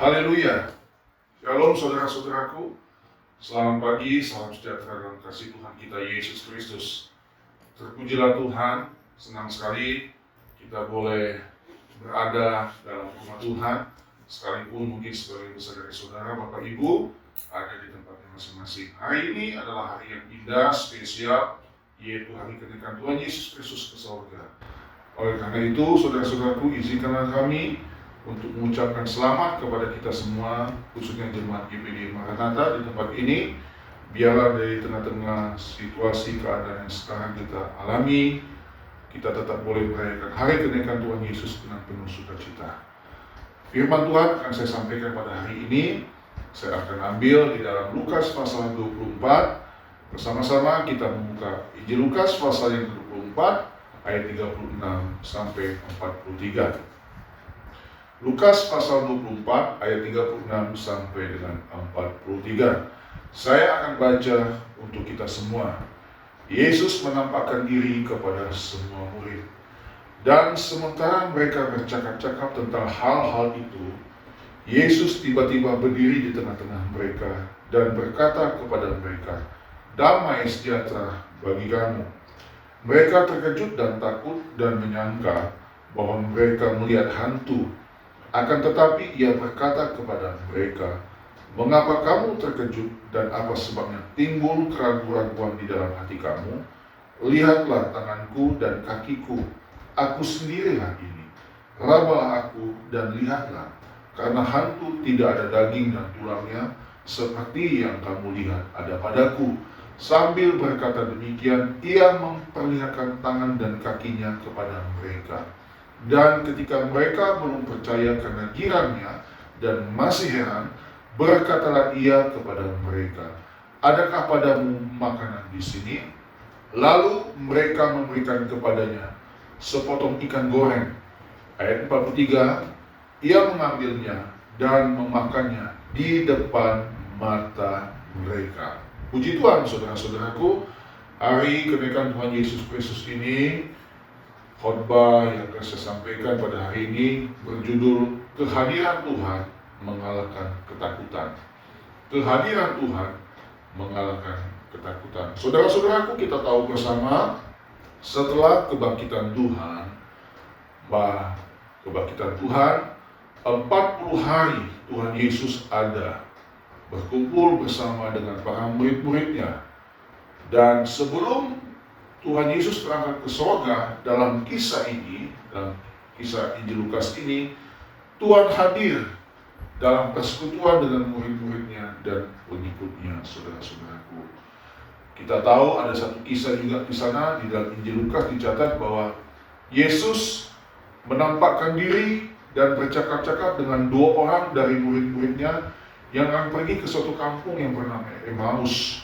Haleluya. Shalom saudara-saudaraku. Selamat pagi, salam sejahtera dalam kasih Tuhan kita Yesus Kristus. Terpujilah Tuhan, senang sekali kita boleh berada dalam rumah Tuhan. Sekalipun mungkin sebagai saudara-saudara, Bapak Ibu ada di tempatnya masing-masing. Hari ini adalah hari yang indah, spesial, yaitu hari kenaikan Tuhan Yesus Kristus ke surga. Oleh karena itu, saudara-saudaraku, izinkanlah kami untuk mengucapkan selamat kepada kita semua, khususnya jemaat GPD Maranatha di tempat ini. Biarlah dari tengah-tengah situasi keadaan yang sekarang kita alami, kita tetap boleh merayakan hari kenaikan Tuhan Yesus dengan penuh sukacita. Firman Tuhan akan saya sampaikan pada hari ini. Saya akan ambil di dalam Lukas pasal 24. Bersama-sama kita membuka Injil Lukas pasal yang ke-24 ayat 36 sampai 43. Lukas pasal 24 ayat 36 sampai dengan 43. Saya akan baca untuk kita semua. Yesus menampakkan diri kepada semua murid. Dan sementara mereka bercakap-cakap tentang hal-hal itu, Yesus tiba-tiba berdiri di tengah-tengah mereka dan berkata kepada mereka, "Damai sejahtera bagi kamu." Mereka terkejut dan takut dan menyangka bahwa mereka melihat hantu. Akan tetapi ia berkata kepada mereka, "Mengapa kamu terkejut dan apa sebabnya timbul keraguan-keraguan di dalam hati kamu? Lihatlah tanganku dan kakiku, aku sendirilah ini. Rabalah aku dan lihatlah, karena hantu tidak ada daging dan tulangnya, seperti yang kamu lihat ada padaku." Sambil berkata demikian, ia memperlihatkan tangan dan kakinya kepada mereka. Dan ketika mereka belum percaya karena girangnya dan masih heran, berkatalah ia kepada mereka, "Adakah padamu makanan di sini?" Lalu mereka memberikan kepadanya sepotong ikan goreng. Ayat 43, ia mengambilnya dan memakannya di depan mata mereka. Puji Tuhan, saudara-saudaraku, hari kenaikan Tuhan Yesus Kristus ini, khotbah yang akan saya sampaikan pada hari ini berjudul Kehadiran Tuhan Mengalahkan Ketakutan. Kehadiran Tuhan mengalahkan ketakutan. Saudara-saudaraku, kita tahu bersama, setelah kebangkitan Tuhan, 40 hari Tuhan Yesus ada berkumpul bersama dengan para murid-muridnya. Dan sebelum Tuhan Yesus berangkat ke surga, dalam kisah ini, dalam kisah Injil Lukas ini, Tuhan hadir dalam persekutuan dengan murid-muridnya dan pengikutnya, saudara-saudaraku. Kita tahu ada satu kisah juga di sana, di dalam Injil Lukas dicatat bahwa Yesus menampakkan diri dan bercakap-cakap dengan 2 orang dari murid-muridnya yang akan pergi ke suatu kampung yang bernama Emmaus.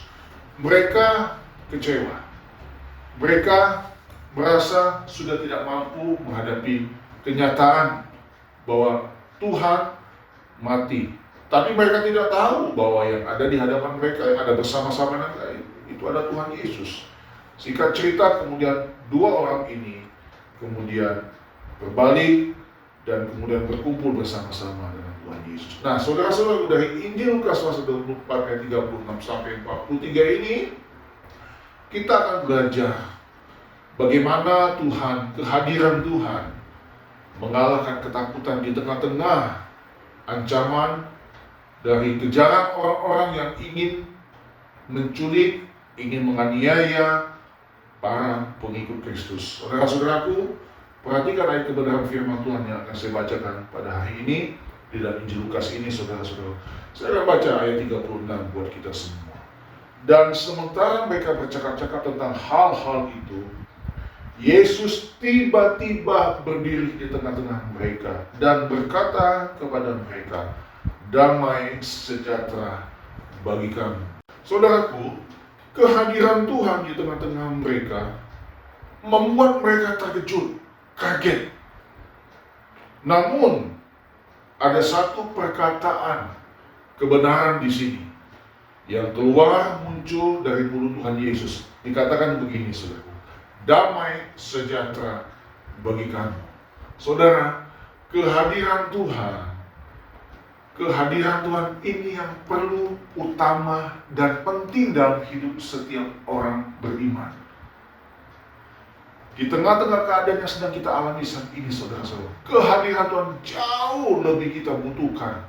Mereka kecewa. Mereka merasa sudah tidak mampu menghadapi kenyataan bahwa Tuhan mati. Tapi mereka tidak tahu bahwa yang ada di hadapan mereka, yang ada bersama-sama mereka, itu ada Tuhan Yesus. Singkat cerita, kemudian 2 orang ini kemudian berbalik dan kemudian berkumpul bersama-sama dengan Tuhan Yesus. Nah, saudara-saudara, dari Injil Lukas pasal 24 ayat 36 sampai 43 ini, kita akan belajar bagaimana kehadiran Tuhan mengalahkan ketakutan di tengah-tengah ancaman dari kejaran orang-orang yang ingin menculik, ingin menganiaya para pengikut Kristus. Saudara-saudaraku, perhatikan ayat kebenaran firman Tuhan yang akan saya bacakan pada hari ini di dalam Injil Lukas ini, saudara-saudara. Saya akan baca ayat 36 buat kita semua. Dan sementara mereka bercakap-cakap tentang hal-hal itu, Yesus tiba-tiba berdiri di tengah-tengah mereka dan berkata kepada mereka, "Damai sejahtera bagi kamu." Saudaraku, kehadiran Tuhan di tengah-tengah mereka membuat mereka terkejut, kaget. Namun, ada satu perkataan kebenaran di sini yang keluar muncul dari mulut Tuhan Yesus. Dikatakan begini, saudara, "Damai sejahtera bagi kamu." Saudara, kehadiran Tuhan Kehadiran Tuhan ini yang perlu, utama, dan penting dalam hidup setiap orang beriman. Di tengah-tengah keadaan yang sedang kita alami saat ini, saudara-saudara, kehadiran Tuhan jauh lebih kita butuhkan.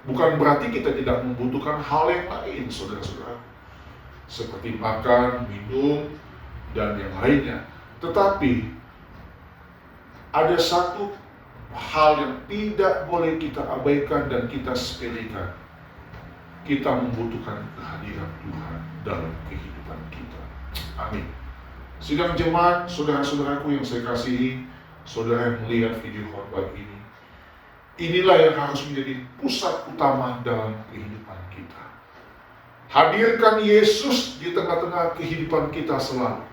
Bukan berarti kita tidak membutuhkan hal yang lain, saudara-saudara, seperti makan, minum, dan yang lainnya. Tetapi ada satu hal yang tidak boleh kita abaikan dan kita sepelekan. Kita membutuhkan kehadiran Tuhan dalam kehidupan kita. Amin. Sidang jemaat, saudara-saudaraku yang saya kasihi, saudara yang melihat video khotbah ini, inilah yang harus menjadi pusat utama dalam kehidupan kita. Hadirkan Yesus di tengah-tengah kehidupan kita selalu.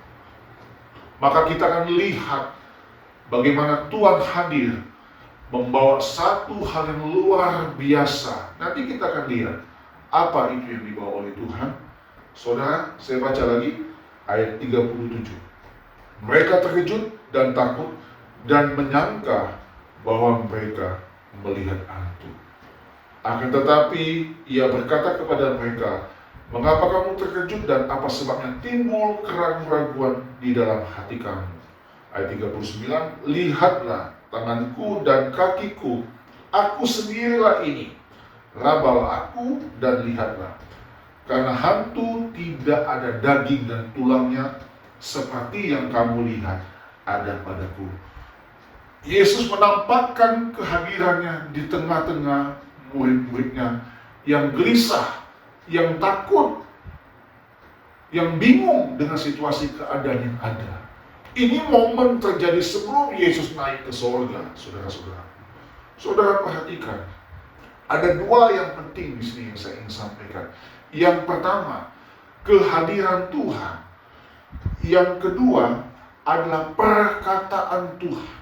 Maka kita akan lihat bagaimana Tuhan hadir membawa satu hal yang luar biasa. Nanti kita akan lihat apa itu yang dibawa oleh Tuhan. Saudara, saya baca lagi ayat 37. Mereka terkejut dan takut dan menyangka bahwa mereka melihat hantu. Akan tetapi ia berkata kepada mereka, mengapa kamu terkejut dan apa sebabnya timbul keraguan-keraguan di dalam hati kamu? Ayat 39, lihatlah tanganku dan kakiku, aku sendirilah ini. Rabalah aku dan lihatlah. Karena hantu tidak ada daging dan tulangnya seperti yang kamu lihat ada padaku. Yesus menampakkan kehadirannya di tengah-tengah murid-muridnya yang gelisah, yang takut, yang bingung dengan situasi keadaan yang ada. Ini momen terjadi sebelum Yesus naik ke surga, saudara-saudara. Saudara perhatikan, ada dua yang penting di sini yang saya ingin sampaikan. Yang pertama, kehadiran Tuhan. Yang kedua adalah perkataan Tuhan.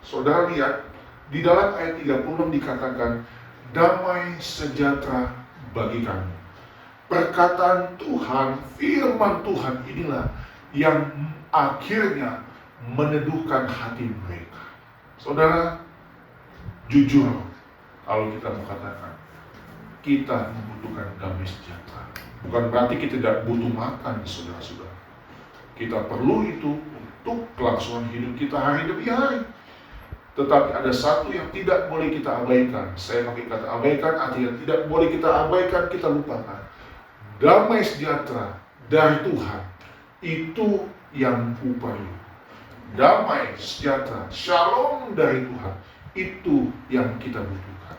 Saudara lihat, di dalam ayat 36 dikatakan, damai sejahtera bagi kamu. Perkataan Tuhan, firman Tuhan inilah yang akhirnya meneduhkan hati mereka. Saudara, jujur, kalau kita mengatakan kita membutuhkan damai sejahtera, bukan berarti kita tidak butuh makan, saudara-saudara. Kita perlu itu untuk kelangsungan hidup kita hari demi hari. Tetapi ada satu yang tidak boleh kita abaikan. Saya pakai kata abaikan, artinya tidak boleh kita abaikan, kita lupakan. Damai sejahtera dari Tuhan, itu yang ku perlu. Damai sejahtera, shalom dari Tuhan, itu yang kita butuhkan.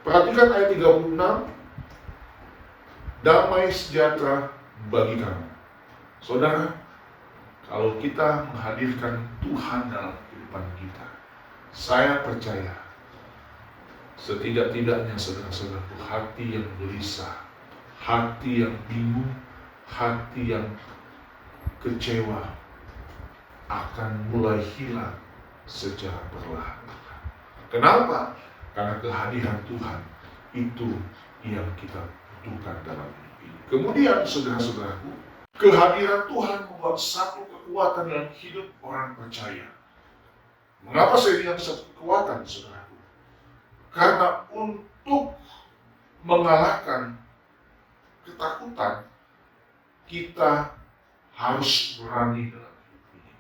Perhatikan ayat 36, damai sejahtera bagi kamu. Saudara, kalau kita menghadirkan Tuhan dalam kehidupan kita, saya percaya setidak-tidaknya saudara-saudaraku, hati yang gelisah, hati yang bingung, hati yang kecewa akan mulai hilang secara perlahan. Kenapa? Karena kehadiran Tuhan itu yang kita butuhkan dalam hidup ini. Kemudian saudara-saudaraku, kehadiran Tuhan membuat satu kekuatan dalam hidup orang percaya. Mengapa saya bilang satu kekuatan, saudaraku? Karena untuk mengalahkan ketakutan, kita harus berani dalam hidup ini.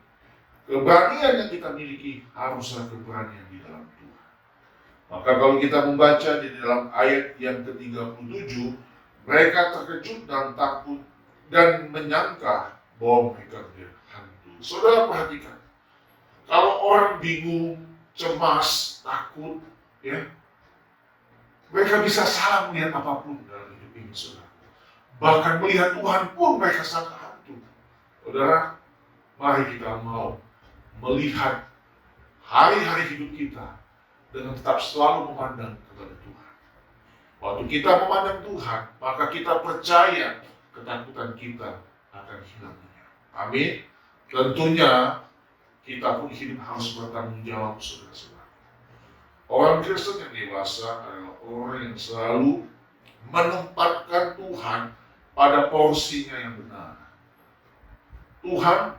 Keberanian yang kita miliki haruslah keberanian di dalam Tuhan. Maka kalau kita membaca di dalam ayat yang ke-37, mereka terkejut dan takut dan menyangka bahwa mereka melihat hantu. Saudara perhatikan, kalau orang bingung, cemas, takut, ya, mereka bisa salah melihat apapun dalam hidup ini, saudara. Bahkan melihat Tuhan pun mereka sangka hantu. Saudara, mari kita mau melihat hari-hari hidup kita dengan tetap selalu memandang kepada Tuhan. Waktu kita memandang Tuhan, maka kita percaya ketakutan kita akan hilang. Amin. Tentunya kita pun hidup harus bertanggung jawab, saudara-saudara. Orang Kristen yang dewasa adalah orang yang selalu menempatkan Tuhan pada porsinya yang benar. Tuhan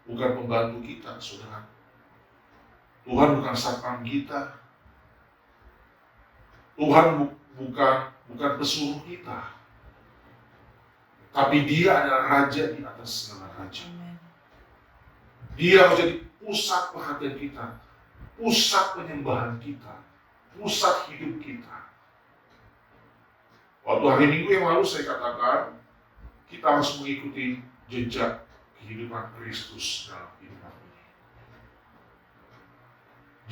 bukan pembantu kita, saudara. Tuhan bukan satpam kita. Tuhan bukan pesuruh kita, tapi Dia adalah Raja di atas segala raja. Dia harus jadi pusat perhatian kita, pusat penyembahan kita, pusat hidup kita. Waktu hari Minggu yang lalu saya katakan, kita harus mengikuti jejak kehidupan Kristus dalam kehidupan ini.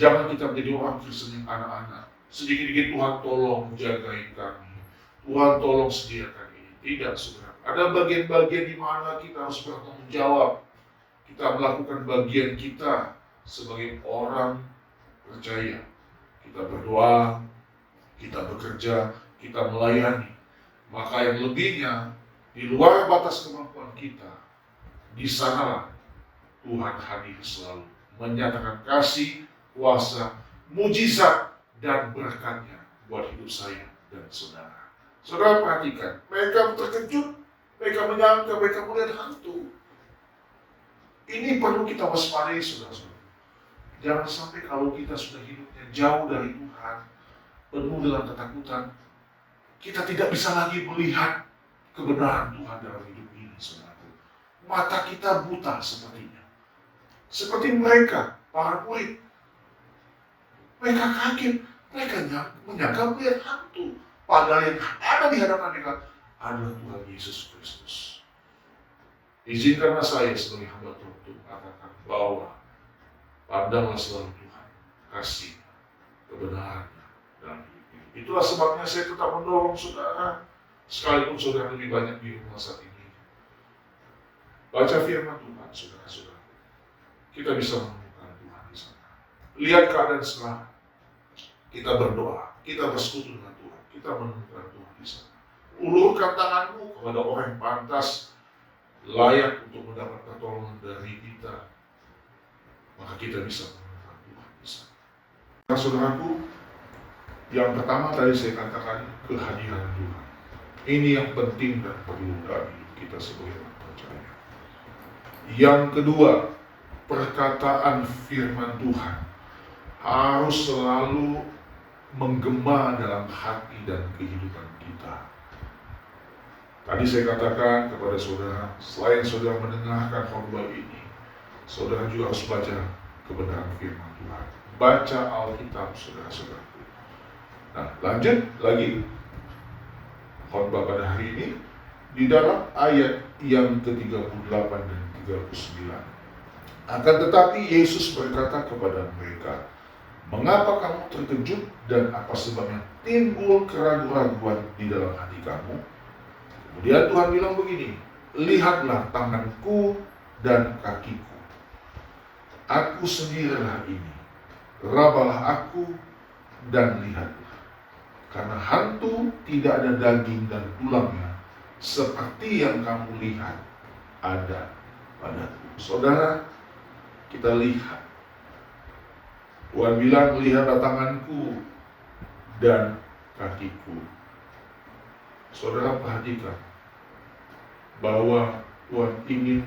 Jangan kita menjadi orang Kristen yang anak-anak. Sedikit-sedikit Tuhan tolong jagain kami, Tuhan tolong sediakan ini. Tidak, saudara. Ada bagian-bagian di mana kita harus bertanggung jawab. Kita melakukan bagian kita sebagai orang percaya. Kita berdoa, kita bekerja, kita melayani. Maka yang lebihnya, di luar batas kemampuan kita, di sanalah Tuhan hadir selalu, menyatakan kasih, kuasa, mujizat, dan berkatnya buat hidup saya dan saudara. Saudara perhatikan, mereka terkejut, mereka menyangka, mereka melihat hantu. Ini perlu kita waspadai, saudara-saudara. Jangan sampai kalau kita sudah hidupnya jauh dari Tuhan, penuh dengan ketakutan, kita tidak bisa lagi melihat kebenaran Tuhan dalam hidup ini, saudara. Mata kita buta sepertinya. Seperti mereka, para murid. Mereka kaget, mereka menyangka melihat hantu. Padahal yang ada di hadapan mereka adalah Tuhan Yesus Kristus. Izinkanlah saya sebagai hamba Tuhan untuk mengatakan bahwa pandanglah selalu Tuhan, kasih, kebenarannya dalam hidup ini. Itulah sebabnya saya tetap mendorong saudara, sekalipun saudara lebih banyak di rumah saat ini. Baca firman Tuhan, saudara-saudara. Kita bisa menemukan Tuhan di sana. Lihat keadaan sekarang. Kita berdoa, kita bersekutu dengan Tuhan, kita menemukan Tuhan di sana. Ulurkan tanganmu kepada orang yang pantas, layak untuk mendapat pertolongan dari kita, maka kita bisa menemukan Tuhan di sana. Saudaraku, yang pertama tadi saya katakan kehadiran Tuhan. Ini yang penting dan perlu dalam hidup kita sebagai orang percaya. Yang kedua, perkataan firman Tuhan harus selalu menggema dalam hati dan kehidupan kita. Tadi saya katakan kepada saudara, selain saudara mendengarkan khotbah ini, saudara juga harus baca kebenaran firman Tuhan. Baca Alkitab, saudara-saudara. Nah, lanjut lagi khotbah pada hari ini di dalam ayat yang ke-38 dan 39. Akan tetapi Yesus berkata kepada mereka, "Mengapa kamu terkejut dan apa sebabnya timbul keraguan-keraguan di dalam hati kamu?" Kemudian Tuhan bilang begini, "Lihatlah tanganku dan kakiku. Aku sendirilah ini. Rabalah aku dan lihatlah. Karena hantu tidak ada daging dan tulangnya, seperti yang kamu lihat ada padaku." Saudara, kita lihat. Tuhan bilang, "Lihatlah tanganku dan kakiku." Saudara perhatikan bahwa Tuhan ingin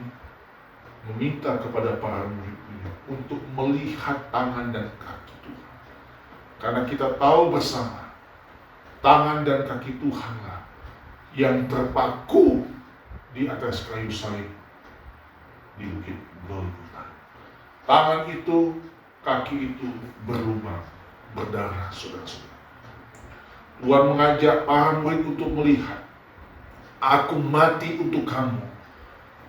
meminta kepada para murid-Nya untuk melihat tangan dan kaki Tuhan. Karena kita tahu bersama, tangan dan kaki Tuhanlah yang terpaku di atas kayu salib di Bukit Golgota. Tangan itu, kaki itu berlubang, berdarah, saudara-saudara. Tuhan mengajak para murid untuk melihat, "Aku mati untuk kamu,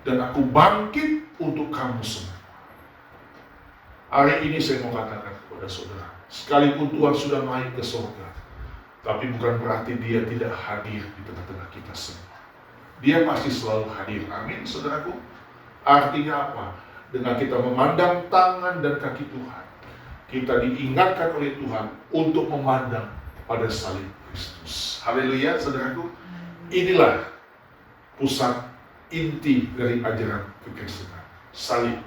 dan aku bangkit untuk kamu semua." Hari ini saya mau katakan kepada saudara, sekalipun Tuhan sudah naik ke surga, tapi bukan berarti Dia tidak hadir di tengah-tengah kita semua. Dia pasti selalu hadir. Amin, saudaraku. Artinya apa? Dengan kita memandang tangan dan kaki Tuhan, kita diingatkan oleh Tuhan untuk memandang pada salib Kristus. Haleluya, saudaraku. Inilah pusat inti dari ajaran kekristenan, salib.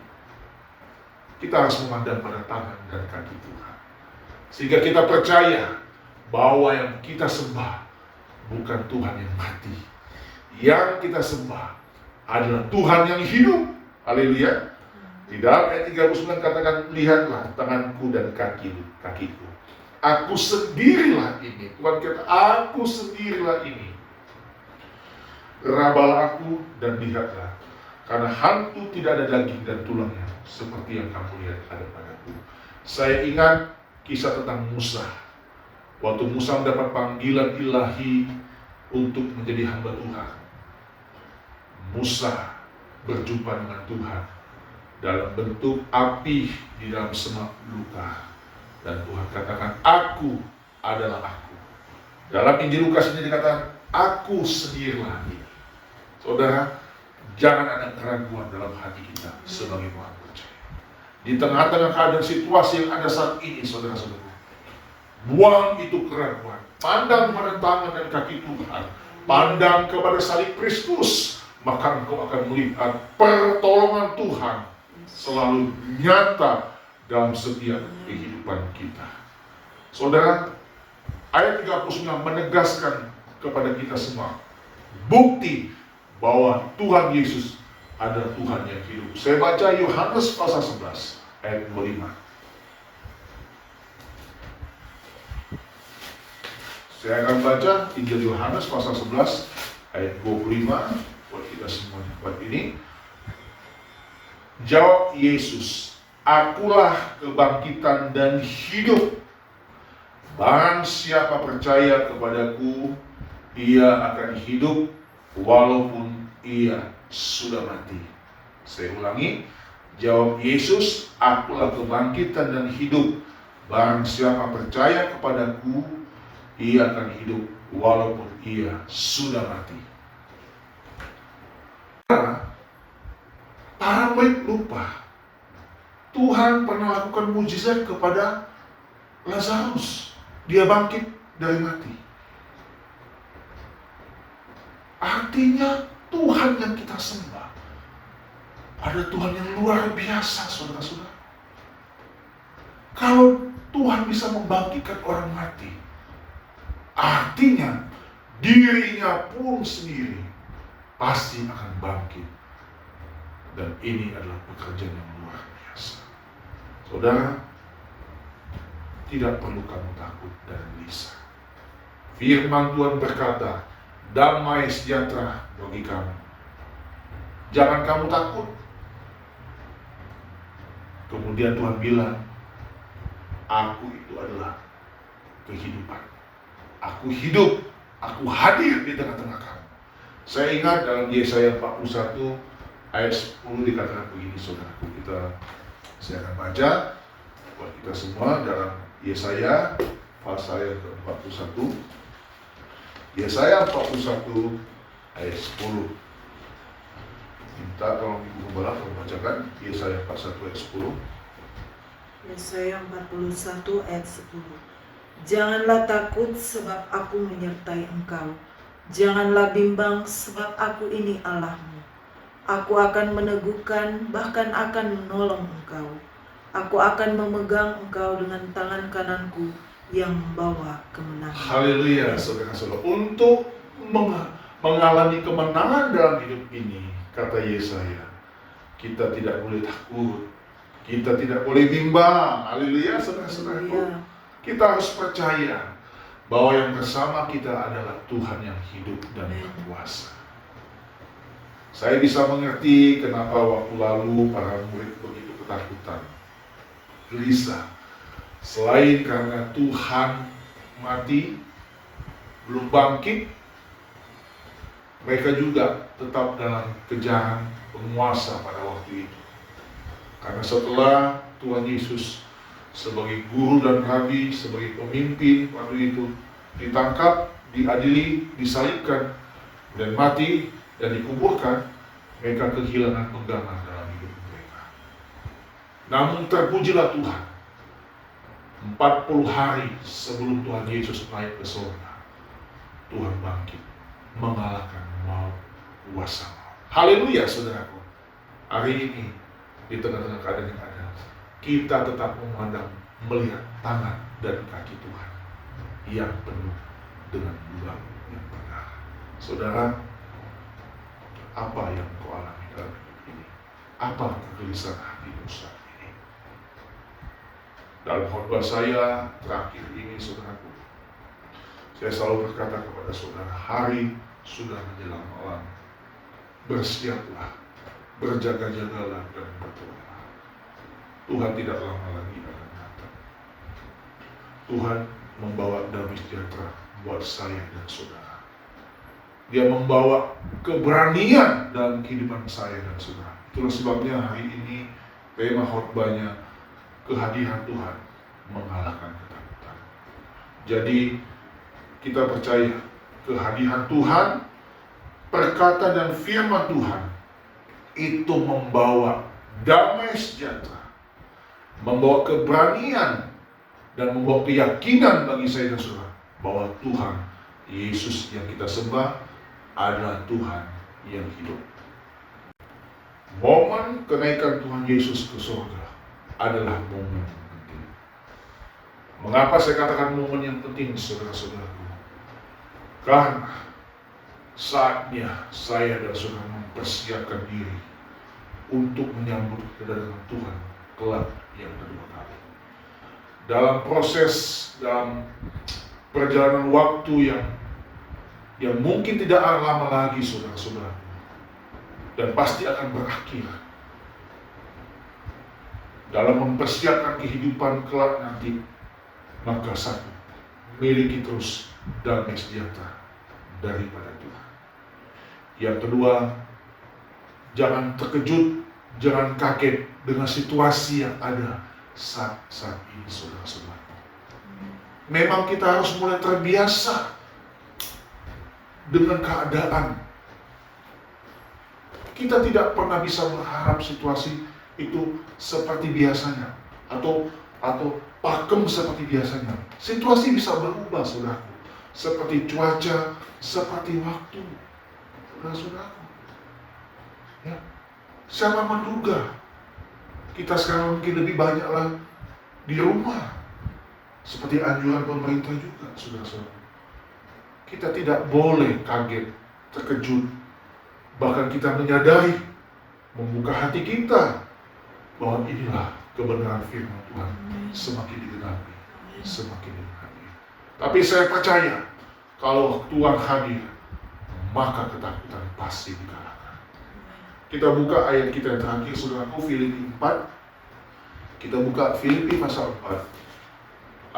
Kita harus memandang pada tangan dan kaki Tuhan, sehingga kita percaya bahwa yang kita sembah bukan Tuhan yang mati. Yang kita sembah adalah Tuhan yang hidup. Haleluya. Di dalam ayat 39 katakan, "Lihatlah tanganku dan kakiku. Aku sendirilah ini. Tuhan kata, aku sendirilah ini. Rabalah aku dan lihatlah. Karena hantu tidak ada daging dan tulangnya, seperti yang kamu lihat ada padaku. Saya ingat kisah tentang Musa. Waktu Musa mendapat panggilan ilahi untuk menjadi hamba Tuhan, Musa berjumpa dengan Tuhan dalam bentuk api di dalam semak belukar. Dan Tuhan katakan, aku adalah aku. Dalam Injil Lukas ini dikatakan, aku sendirilah ini. Saudara, jangan ada keraguan dalam hati kita sebagai orang percaya. Di tengah-tengah keadaan situasi yang ada saat ini, saudara-saudara, buang itu keraguan. Pandang pada tangan dan kaki Tuhan. Pandang kepada salib Kristus. Maka engkau akan melihat pertolongan Tuhan selalu nyata dalam setiap kehidupan kita. Saudara, ayat 39 menegaskan kepada kita semua bukti bahwa Tuhan Yesus adalah Tuhan yang hidup. Saya baca Yohanes pasal 11 ayat 25. Saya akan baca Injil Yohanes pasal 11 ayat 25 buat kita semua buat ini. Jawab Yesus, akulah kebangkitan dan hidup. Barang siapa percaya kepadaku, ia akan hidup walaupun ia sudah mati. Saya ulangi, jawab Yesus, akulah kebangkitan dan hidup. Barang siapa percaya kepadaku, ia akan hidup walaupun ia sudah mati. Para murid lupa, Tuhan pernah lakukan mujizat kepada Lazarus. Dia bangkit dari mati. Artinya Tuhan yang kita sembah ada Tuhan yang luar biasa, saudara-saudara. Kalau Tuhan bisa membangkitkan orang mati, artinya dirinya pun sendiri pasti akan bangkit. Dan ini adalah pekerjaan yang luar biasa. Saudara, tidak perlu kamu takut dan gelisah. Firman Tuhan berkata, damai sejahtera bagi kamu. Jangan kamu takut. Kemudian Tuhan bilang, aku itu adalah kehidupan. Aku hidup, aku hadir di tengah-tengah kamu. Saya ingat dalam Yesaya 41 ayat 10 dikatakan begini, saudaraku. Saya akan baca buat kita semua dalam Yesaya pasal yang ke-41. Yesaya 41 ayat 10. Minta tolong Ibu Gembala membacakan Yesaya 41 ayat 10. Yesaya 41 ayat 10. Janganlah takut sebab aku menyertai engkau. Janganlah bimbang sebab aku ini Allahmu. Aku akan meneguhkan, bahkan akan menolong engkau. Aku akan memegang engkau dengan tangan kananku yang membawa kemenangan. Haleluya, saudara-saudara. Untuk mengalami kemenangan dalam hidup ini, kata Yesaya, kita tidak boleh takut. Kita tidak boleh bimbang. Haleluya, saudara-saudaraku. Kita harus percaya bahwa yang bersama kita adalah Tuhan yang hidup dan berkuasa. Saya bisa mengerti kenapa waktu lalu para murid begitu ketakutan, gelisah. Selain karena Tuhan mati, belum bangkit, mereka juga tetap dalam kejaran penguasa pada waktu itu. Karena setelah Tuhan Yesus sebagai guru dan rabi, sebagai pemimpin waktu itu ditangkap, diadili, disalibkan, dan mati, dan dikuburkan, mereka kehilangan pegangan dalam hidup mereka. Namun terpujilah Tuhan, 40 hari sebelum Tuhan Yesus naik ke surga, Tuhan bangkit, mengalahkan maut, kuasa maut. Haleluya, saudaraku. Hari ini, di tengah-tengah keadaan yang ada, kita tetap memandang, melihat tangan dan kaki Tuhan yang penuh dengan bulan yang berdarah. Saudara, apa yang kau alami dalam hidup ini? Apa kegelisahan hatimu saat ini? Dalam khotbah saya terakhir ini, saudaraku, saya selalu berkata kepada saudara, hari sudah menjelang malam. Bersiaplah, berjaga-jagalah dan berdoalah. Tuhan tidak lama lagi akan datang. Tuhan membawa damai sejahtera buat saya dan saudara. Dia membawa keberanian dalam kehidupan saya dan saudara. Itulah sebabnya hari ini tema khotbahnya, kehadiran Tuhan mengalahkan ketakutan. Jadi kita percaya kehadiran Tuhan, perkataan dan firman Tuhan itu membawa damai sejahtera, membawa keberanian dan membawa keyakinan bagi saya dan saudara bahwa Tuhan Yesus yang kita sembah adalah Tuhan yang hidup. Momen kenaikan Tuhan Yesus ke surga adalah momen yang penting. Mengapa saya katakan momen yang penting, saudara-saudaraku? Karena saatnya saya dan saudara mempersiapkan diri untuk menyambut kedatangan Tuhan kelak yang kedua kali. Dalam perjalanan waktu yang mungkin tidak lama lagi, saudara-saudara, dan pasti akan berakhir. Dalam mempersiapkan kehidupan kelak nanti, maka satu, miliki terus damai sejahtera daripada Tuhan. Yang kedua, jangan terkejut, jangan kaget dengan situasi yang ada saat ini, saudara-saudara. Memang kita harus mulai terbiasa dengan keadaan. Kita tidak pernah bisa berharap situasi itu seperti biasanya atau pakem seperti biasanya. Situasi bisa berubah, saudaraku. Seperti cuaca, seperti waktu, saudara-saudaraku. Ya. Siapa menduga kita sekarang mungkin lebih banyaklah di rumah, seperti anjuran pemerintah juga, saudara-saudara. Kita tidak boleh kaget, terkejut, bahkan kita menyadari, membuka hati kita bahwa inilah kebenaran firman Tuhan semakin digenapi, semakin digenapi. Tapi saya percaya kalau Tuhan hadir, maka ketakutan pasti dikalahkan. Kita buka ayat kita yang terakhir, saudaraku, Filipi 4. Kita buka Filipi pasal 4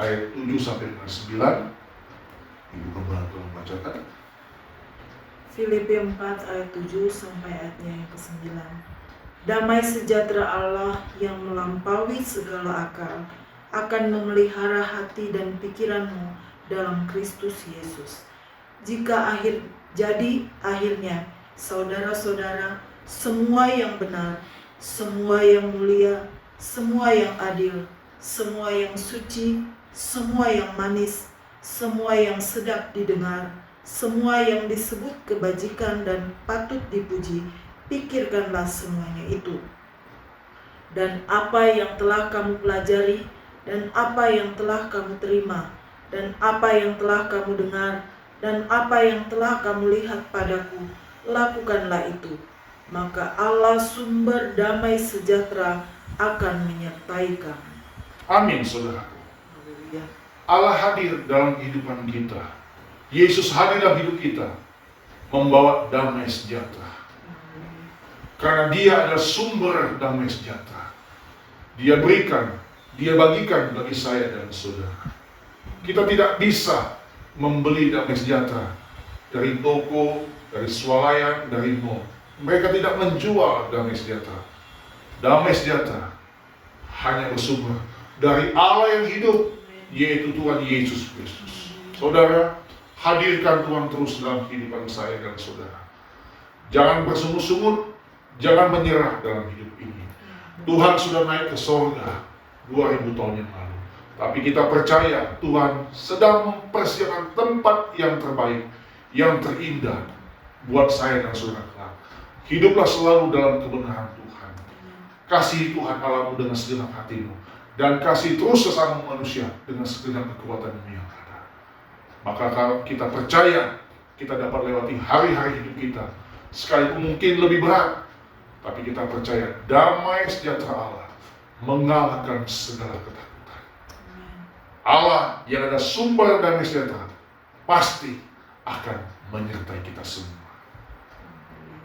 ayat 7 sampai dengan 9. Ibu Gembala tolong membacakan. Filipi 4 ayat 7 sampai ayatnya yang ke-9. Damai sejahtera Allah yang melampaui segala akal akan memelihara hati dan pikiranmu dalam Kristus Yesus. Akhirnya, saudara-saudara, semua yang benar, semua yang mulia, semua yang adil, semua yang suci, semua yang manis, semua yang sedap didengar, semua yang disebut kebajikan dan patut dipuji, pikirkanlah semuanya itu. Dan apa yang telah kamu pelajari, dan apa yang telah kamu terima, dan apa yang telah kamu dengar, dan apa yang telah kamu lihat padaku, lakukanlah itu. Maka Allah sumber damai sejahtera akan menyertai kamu. Amin, saudaraku. Haleluya. Allah hadir dalam kehidupan kita. Yesus hadir dalam hidup kita, membawa damai sejahtera. Karena Dia adalah sumber damai sejahtera. Dia berikan, Dia bagikan bagi saya dan saudara. Kita tidak bisa membeli damai sejahtera dari toko, dari swalayan, dari mall. Mereka tidak menjual damai sejahtera. Damai sejahtera hanya bersumber dari Allah yang hidup, yaitu Tuhan Yesus Kristus. Saudara, hadirkan Tuhan terus dalam kehidupan saya dan saudara. Jangan bersungut-sungut, jangan menyerah dalam hidup ini. Tuhan sudah naik ke surga 2000 tahun yang lalu. Tapi kita percaya Tuhan sedang mempersiapkan tempat yang terbaik, yang terindah buat saya dan saudara kelak. Hiduplah selalu dalam kebenaran Tuhan. Kasih Tuhan Allahmu dengan segenap hatimu, dan kasih terus sesama manusia dengan segenap kekuatanmu yang ada. Maka kalau kita percaya, kita dapat lewati hari-hari hidup kita, sekalipun mungkin lebih berat, tapi kita percaya damai sejahtera Allah mengalahkan segala ketakutan. Allah yang ada sumber damai sejahtera pasti akan menyertai kita semua.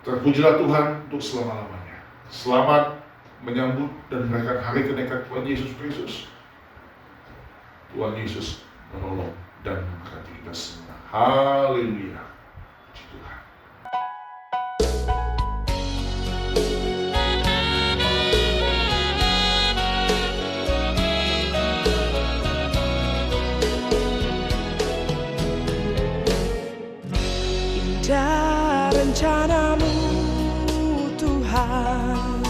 Terpujilah Tuhan untuk selama-lamanya. Selamat menyambut dan merayakan hari kenaikan Tuhan Yesus Kristus. Tuhan Yesus menolong dan memberkati kita semua. Haleluya. Puji Tuhan. Indah rencanamu Tuhan,